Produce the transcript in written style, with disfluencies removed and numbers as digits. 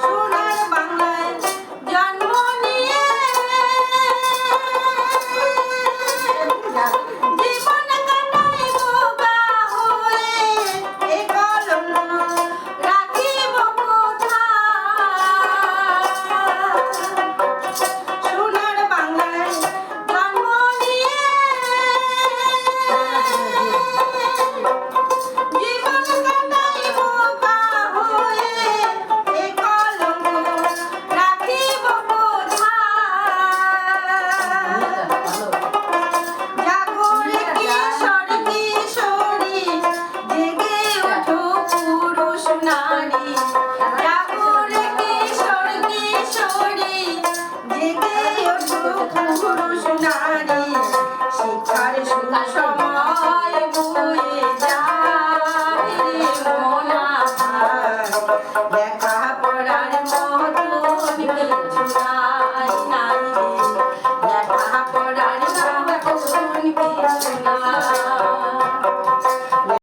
সোনার বাংলায় জন্ম নিয়ে জীবন কাটাই বোকা হয়ে এ কলঙ্ক রাখিব কোথায়? সোনার বাংলায় জন্ম নিয়ে জীবন কাটাই বোকা হয়ে এ কলঙ্ক রাখিব কোথায়? জাগরে কিশোর কিশোরী জেগে ওঠো পুরুষ নারী